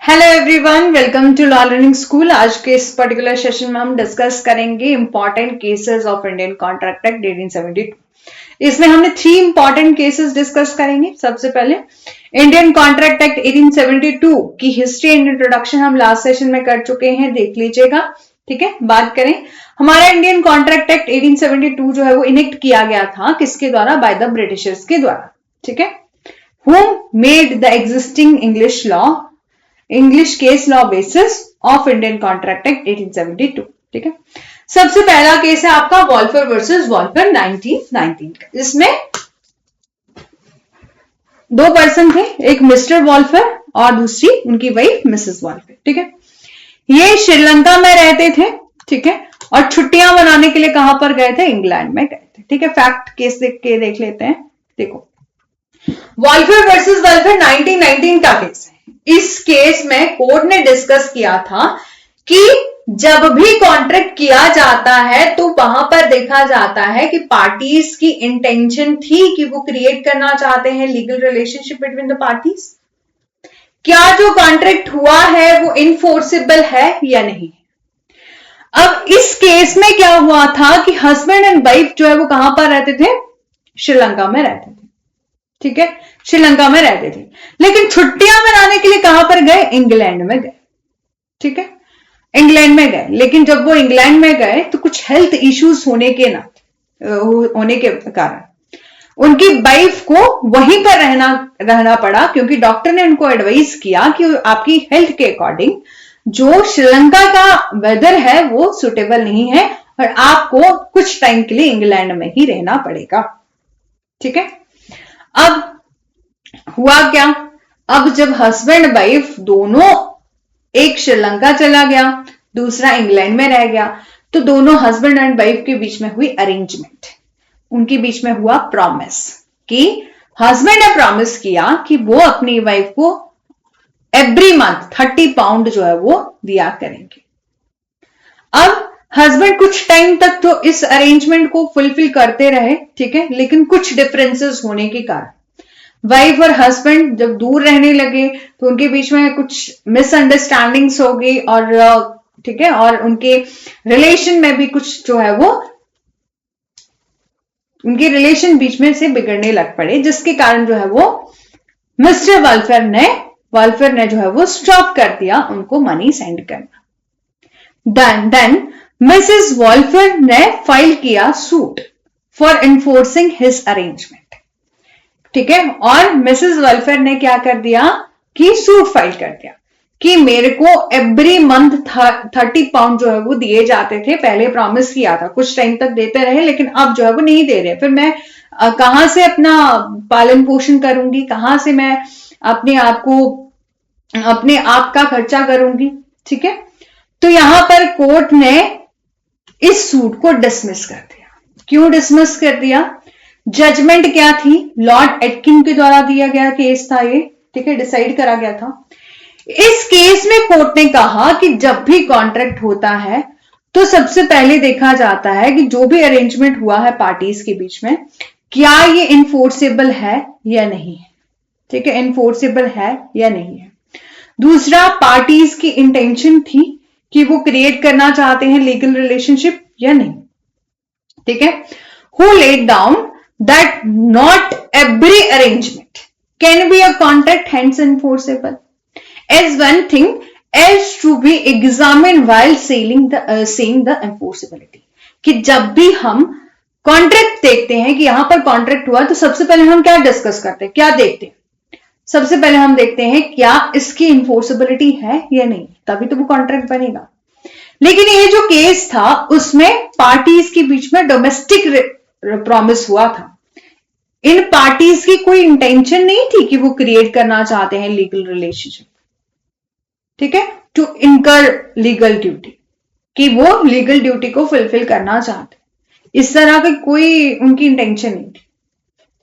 Hello everyone, welcome to law learning school. आज के इस पर्टिकुलर सेशन में हम डिस्कस करेंगे important cases of Indian contract act 1872। इसमें हमने 3 इंपॉर्टेंट केसेस डिस्कस करेंगे। सबसे पहले इंडियन कॉन्ट्रैक्ट एक्ट 1872 की हिस्ट्री एंड इंट्रोडक्शन हम लास्ट सेशन में कर चुके हैं, देख लीजिएगा। ठीक है, बात करें हमारा इंडियन कॉन्ट्रैक्ट एक्ट 1872 जो है वो इनेक्ट किया गया था किसके द्वारा? बाय द ब्रिटिशर्स के द्वारा। ठीक है, whom made the existing English case law basis of Indian Contract Act 1872। ठीक है, सबसे पहला केस है आपका वॉल्फर वर्सेस वॉल्फर 1919 का। इसमें 2 पर्सन थे, एक मिस्टर वॉल्फर और दूसरी उनकी वाइफ मिसेस वॉल्फर। ठीक है, ये श्रीलंका में रहते थे। ठीक है, और छुट्टियां मनाने के लिए कहां पर गए थे? इंग्लैंड में गए थे। ठीक है, फैक्ट केस देख लेते हैं। देखो, वॉल्फर वर्सेस वॉल्फर 1919 का केस है। इस केस में कोर्ट ने डिस्कस किया था कि जब भी कॉन्ट्रैक्ट किया जाता है तो वहां पर देखा जाता है कि पार्टीज की इंटेंशन थी कि वो क्रिएट करना चाहते हैं legal relationship between the parties. क्या जो कॉन्ट्रैक्ट हुआ है वो इनफोर्सेबल है या नहीं? अब इस केस में क्या हुआ था कि हस्बैंड एंड वाइफ जो है वो कहां पर रहते थे? श्रीलंका में रहते थे। ठीक है, श्रीलंका में रहते थे, लेकिन छुट्टियां मनाने के लिए कहां पर गए? इंग्लैंड में गए। ठीक है, इंग्लैंड में गए, लेकिन जब वो इंग्लैंड में गए तो कुछ हेल्थ इश्यूज होने के कारण उनकी वाइफ को वहीं पर रहना पड़ा, क्योंकि डॉक्टर ने उनको एडवाइस किया कि आपकी हेल्थ के अकॉर्डिंग जो श्रीलंका का वेदर है वो सुटेबल नहीं है और आपको कुछ टाइम के लिए इंग्लैंड में ही रहना पड़ेगा। ठीक है, अब हुआ क्या? अब जब हस्बैंड वाइफ दोनों, एक श्रीलंका चला गया, दूसरा इंग्लैंड में रह गया, तो दोनों हस्बैंड एंड वाइफ के बीच में हुई अरेंजमेंट। उनके बीच में हुआ प्रॉमिस कि हस्बैंड ने प्रॉमिस किया कि वो अपनी वाइफ को एवरी मंथ 30 पाउंड जो है वो दिया करेंगे। अब हस्बैंड कुछ टाइम तक तो इस अरेंजमेंट को फुलफिल करते रहे। ठीक है, लेकिन कुछ डिफरेंसेस होने के कारण वाइफ और हस्बैंड जब दूर रहने लगे तो उनके बीच में कुछ मिसअंडरस्टैंडिंग्स हो गई और ठीक है, और उनके रिलेशन में भी कुछ जो है वो उनके रिलेशन बीच में से बिगड़ने लग पड़े, जिसके कारण जो है वो मिस्टर वॉल्फर ने जो है वो स्टॉप कर दिया उनको मनी सेंड करना। देन मिसेस वॉल्फर ने फाइल किया suit for enforcing his arrangement. ठीक है, और मिसेस वॉल्फर ने क्या कर दिया कि सूट फाइल कर दिया कि मेरे को एवरी मंथ 30 पाउंड जो है वो दिए जाते थे, पहले प्रॉमिस किया था, कुछ टाइम तक देते रहे, लेकिन अब जो है वो नहीं दे रहे। फिर मैं कहां से अपना पालन पोषण करूंगी, कहां से मैं अपने आप का खर्चा करूंगी? ठीक है, तो यहां पर कोर्ट ने इस सूट को डिसमिस कर दिया। क्यों डिसमिस कर दिया? जजमेंट क्या थी? लॉर्ड एटकिन के द्वारा दिया गया केस था ये। ठीक है, डिसाइड करा गया था। इस केस में कोर्ट ने कहा कि जब भी कॉन्ट्रैक्ट होता है तो सबसे पहले देखा जाता है कि जो भी अरेंजमेंट हुआ है पार्टीज के बीच में, क्या ये इनफोर्सेबल है या नहीं है। ठीक है, इनफोर्सेबल है या नहीं है। दूसरा, पार्टीज की इंटेंशन थी कि वो क्रिएट करना चाहते हैं लीगल रिलेशनशिप या नहीं। ठीक है, who laid down that not every arrangement can be a contract hence enforceable as one thing else to be examined while saying the enforceability। कि जब भी हम कॉन्ट्रैक्ट देखते हैं कि यहां पर कॉन्ट्रैक्ट हुआ तो सबसे पहले हम क्या डिस्कस करते हैं, क्या देखते हैं? सबसे पहले हम देखते हैं क्या इसकी इन्फोर्सेबिलिटी है या नहीं, तभी तो वो कॉन्ट्रैक्ट बनेगा। लेकिन ये जो केस था उसमें पार्टीज के बीच में डोमेस्टिक प्रॉमिस हुआ था। इन पार्टीज की कोई इंटेंशन नहीं थी कि वो क्रिएट करना चाहते हैं लीगल रिलेशनशिप। ठीक है, टू इनकर लीगल ड्यूटी, कि वो लीगल ड्यूटी को फुलफिल करना चाहते, इस तरह की कोई उनकी इंटेंशन नहीं थी।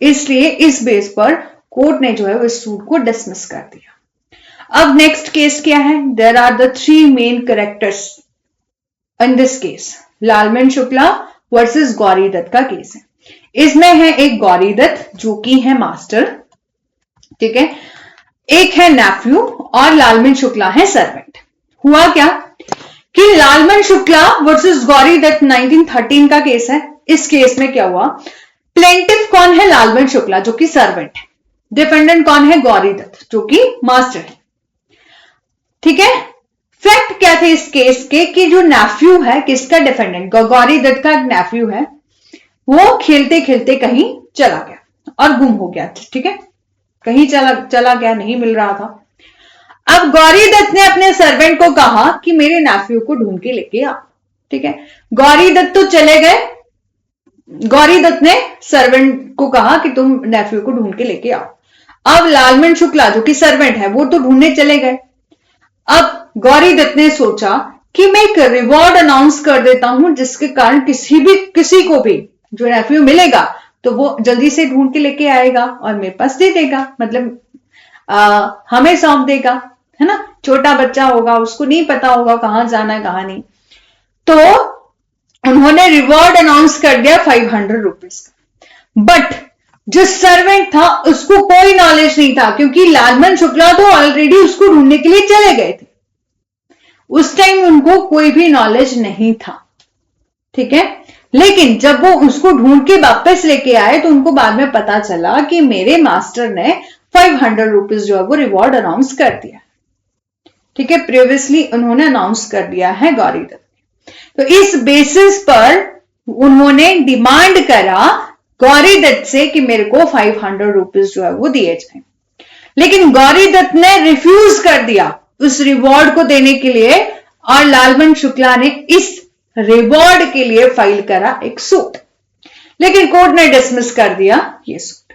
इसलिए इस बेस पर कोर्ट ने जो है वो इस सूट को डिसमिस कर दिया। अब नेक्स्ट केस क्या है? There are the 3 main characters in this case. Lalman Shukla versus Gauri Dutt का केस है। इसमें है एक गौरी दत्त जो कि है मास्टर। ठीक है, एक है नेफ्यू और लालमन शुक्ला है सर्वेंट। हुआ क्या कि लालमन शुक्ला वर्सेस गौरी दत्त 1913 का केस है। इस केस में क्या हुआ, प्लेंटिफ कौन है, लालमन शुक्ला जो कि सर्वेंट है, डिफेंडेंट कौन है, गौरी दत्त जो कि मास्टर है। ठीक है, फैक्ट क्या थे इस केस के कि जो नेफ्यू है, किसका डिफेंडेंट, गौरी दत्त का नेफ्यू है, वो खेलते खेलते कहीं चला गया और गुम हो गया। ठीक है, कहीं चला गया, नहीं मिल रहा था। अब गौरी दत्त ने अपने सर्वेंट को कहा कि मेरे नेफ्यू को ढूंढ के लेके आओ। ठीक है, गौरी दत्त तो चले गए। गौरी दत्त ने सर्वेंट को कहा कि तुम नेफ्यू को ढूंढ के लेके आओ। अब लालमन शुक्ला जो कि सर्वेंट है वो तो ढूंढने चले गए। अब गौरी दत्त ने सोचा कि मैं एक रिवॉर्ड अनाउंस कर देता हूं जिसके कारण किसी को भी जो नेफ्यू मिलेगा तो वो जल्दी से ढूंढ के लेके आएगा और मेरे पास दे देगा, मतलब हमें सौंप देगा, है ना। छोटा बच्चा होगा, उसको नहीं पता होगा कहां जाना है कहां नहीं। तो उन्होंने रिवॉर्ड अनाउंस कर दिया 500 रुपीज का। बट जो सर्वेंट था उसको कोई नॉलेज नहीं था, क्योंकि लालमन शुक्ला तो ऑलरेडी उसको ढूंढने के लिए चले गए थे। उस टाइम उनको कोई भी नॉलेज नहीं था। ठीक है, लेकिन जब वो उसको ढूंढ के वापस लेके आए तो उनको बाद में पता चला कि मेरे मास्टर ने 500 रुपीज जो है वो रिवॉर्ड अनाउंस कर दिया। ठीक है, प्रीवियसली उन्होंने अनाउंस कर दिया है गौरी दत्त। तो इस बेसिस पर उन्होंने डिमांड करा गौरी दत्त से कि मेरे को 500 रुपीज जो है वो दिए जाए, लेकिन गौरी दत्त ने रिफ्यूज कर दिया उस रिवॉर्ड को देने के लिए, और लालमन शुक्ला ने इस रिवॉर्ड के लिए फाइल करा एक सूट, लेकिन कोर्ट ने डिसमिस कर दिया ये सूट।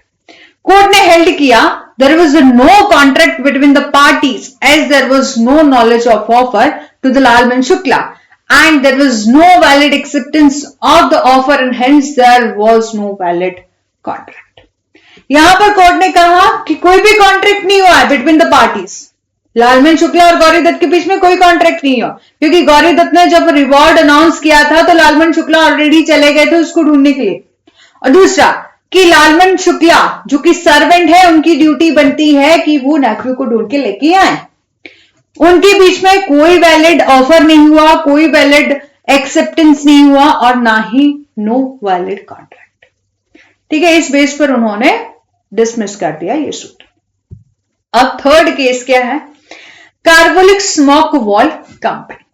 कोर्ट ने हेल्ड किया there was no contract between the parties as there was no knowledge of offer to the Lalman Shukla and there was no valid acceptance of the offer and hence there was no valid contract। यहां पर court ने कहा कि कोई भी contract नहीं हुआ है between the parties. Lalman Shukla और गौरी दत्त के बीच में कोई कॉन्ट्रैक्ट नहीं हुआ, क्योंकि गौरी दत्त ने जब रिवॉर्ड अनाउंस किया था तो लालमन शुक्ला ऑलरेडी चले गए थे उसको ढूंढने के लिए। और दूसरा कि लालमन शुक्ला जो कि सर्वेंट है, उनकी ड्यूटी बनती है कि वो नेफ्यू को ढूंढ के लेके आए। उनके बीच में कोई वैलिड ऑफर नहीं हुआ, कोई वैलिड एक्सेप्टेंस नहीं हुआ और ना ही नो वैलिड कॉन्ट्रैक्ट। ठीक है, इस बेस पर उन्होंने डिसमिस कर दिया ये सूट। अब थर्ड केस क्या है, कार्बोलिक स्मोक वॉल कंपनी।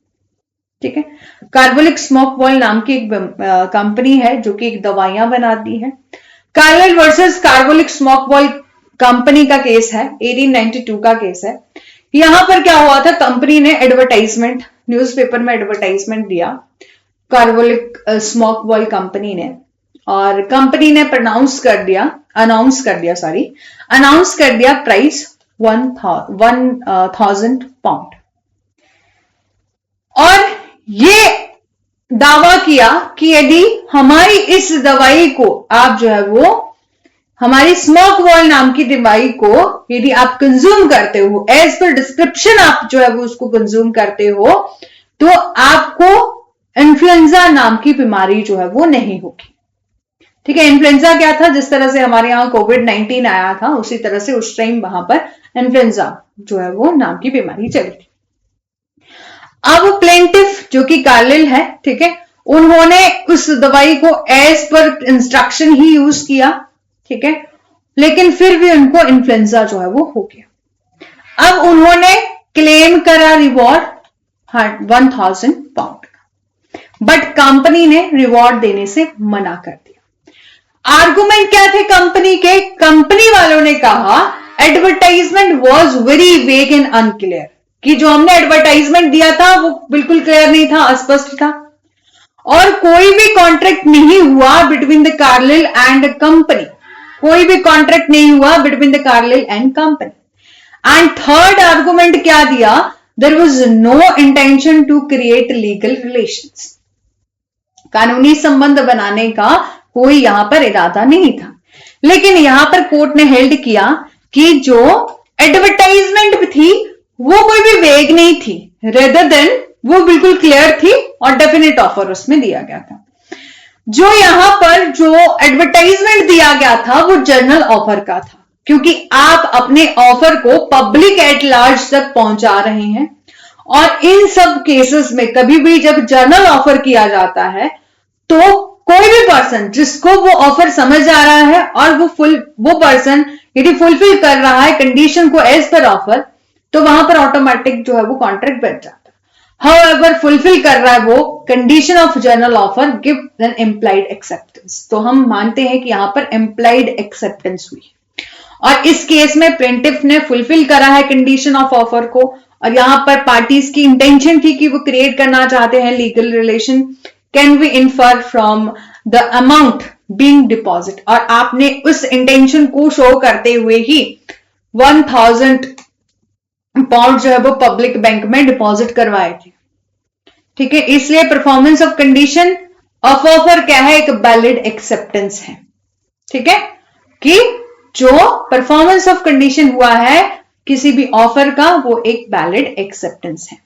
ठीक है, कार्बोलिक स्मोक वॉल नाम की एक कंपनी है जो कि एक दवाइयां बनाती है। Carlill versus carbolic smoke wall company का केस है, 1892 का केस है। यहां पर क्या हुआ था, कंपनी ने एडवर्टाइजमेंट, न्यूज़पेपर में एडवर्टाइजमेंट दिया कार्बोलिक स्मोक वॉल कंपनी ने, और कंपनी ने अनाउंस कर दिया प्राइस 1000 पाउंड, और ये दावा किया कि यदि हमारी इस दवाई को आप जो है वो, हमारी स्मोक वॉल नाम की दवाई को यदि आप कंज्यूम करते हो, एज पर डिस्क्रिप्शन आप जो है वो उसको कंज्यूम करते हो, तो आपको इन्फ्लुएंजा नाम की बीमारी जो है वो नहीं होगी। ठीक है, इन्फ्लुएंजा क्या था, जिस तरह से हमारे यहाँ कोविड-19 आया था उसी तरह से उस टाइम वहां पर इन्फ्लुएंजा जो है वो नाम की बीमारी चली थी। अब प्लेंटिफ जो कि कार्लिल है, ठीक है, उन्होंने उस दवाई को एज पर इंस्ट्रक्शन ही यूज किया। ठीक है, लेकिन फिर भी उनको इन्फ्लुएंजा जो है वो हो गया। अब उन्होंने क्लेम करा रिवॉर्ड 1000 पाउंड का, बट कंपनी ने रिवॉर्ड देने से मना कर दिया। आर्गुमेंट क्या थे कंपनी के, कंपनी वालों ने कहा advertisement was very vague and unclear, कि जो हमने एडवर्टाइजमेंट दिया था वो बिल्कुल क्लियर नहीं था, अस्पष्ट था, और कोई भी कॉन्ट्रैक्ट नहीं हुआ between the Carlill and company, कोई भी कॉन्ट्रैक्ट नहीं हुआ between the Carlill and company. And third argument क्या दिया, there was no intention to create legal relations, कानूनी संबंध बनाने का कोई यहां पर इरादा नहीं था। लेकिन यहां पर कोर्ट ने हेल्ड किया कि जो एडवर्टाइजमेंट थी वो कोई भी वेग नहीं थी, रेदर देन वो बिल्कुल क्लियर थी और डेफिनेट ऑफर उसमें दिया गया था। जो यहां पर जो एडवर्टाइजमेंट दिया गया था वो जनरल ऑफर का था, क्योंकि आप अपने ऑफर को पब्लिक एट लार्ज तक पहुंचा रहे हैं। और इन सब केसेस में कभी भी जब जर्नल ऑफर किया जाता है तो कोई भी पर्सन जिसको वो ऑफर समझ आ रहा है और वो पर्सन यदि फुलफिल कर रहा है कंडीशन को एज पर ऑफर, तो वहां पर ऑटोमेटिक जो है वो कॉन्ट्रैक्ट बन जाता है। हाउएवर फुलफिल कर रहा है वो condition of journal offer, give an implied acceptance. तो हम मानते हैं कि यहां पर इम्प्लाइड एक्सेप्टेंस हुई और इस केस में प्लेंटिफ ने फुलफिल करा है कंडीशन ऑफ ऑफर को, और यहां पर पार्टीज की इंटेंशन थी कि वो क्रिएट करना चाहते हैं legal relation. Can we infer from the amount being deposit, और आपने उस इंटेंशन को शो करते हुए ही 1000 पाउंड जो है वो पब्लिक बैंक में डिपॉजिट करवाए थे। ठीक है, इसलिए performance of condition of offer क्या है, एक वैलिड एक्सेप्टेंस है। ठीक है, कि जो परफॉर्मेंस ऑफ कंडीशन हुआ है किसी भी ऑफर का वो एक वैलिड एक्सेप्टेंस है।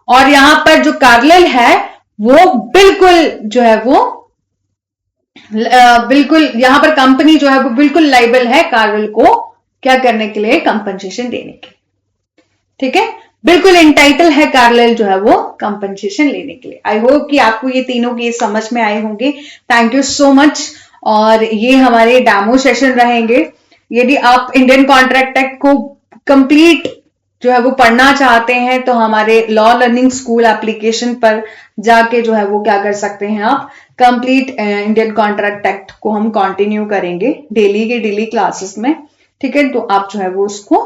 और यहां पर जो कार्लाइल है वो बिल्कुल जो है वो बिल्कुल यहां पर कंपनी जो है वो बिल्कुल लाइबल है कार्लाइल को क्या करने के लिए, कंपनसेशन देने के लिए। ठीक है, बिल्कुल इंटाइटल है कार्लाइल जो है वो कंपनसेशन लेने के लिए। आई होप कि आपको ये तीनों केस समझ में आए होंगे। Thank you so much. और ये हमारे डेमो सेशन रहेंगे। यदि आप इंडियन कॉन्ट्रैक्ट एक्ट को कंप्लीट जो है वो पढ़ना चाहते हैं तो हमारे लॉ लर्निंग स्कूल एप्लीकेशन पर जाके जो है वो क्या कर सकते हैं, आप कंप्लीट इंडियन कॉन्ट्रैक्ट एक्ट को हम कंटिन्यू करेंगे डेली के डेली क्लासेस में। ठीक है, तो आप जो है वो उसको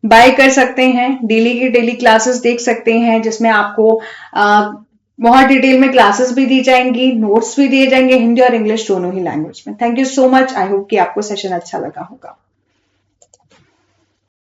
बाय कर सकते हैं, डेली की डेली क्लासेस देख सकते हैं जिसमें आपको बहुत डिटेल में क्लासेस भी दी जाएंगी, नोट्स भी दिए जाएंगे हिंदी और इंग्लिश दोनों ही लैंग्वेज में। Thank you so much. I hope कि आपको सेशन अच्छा लगा होगा।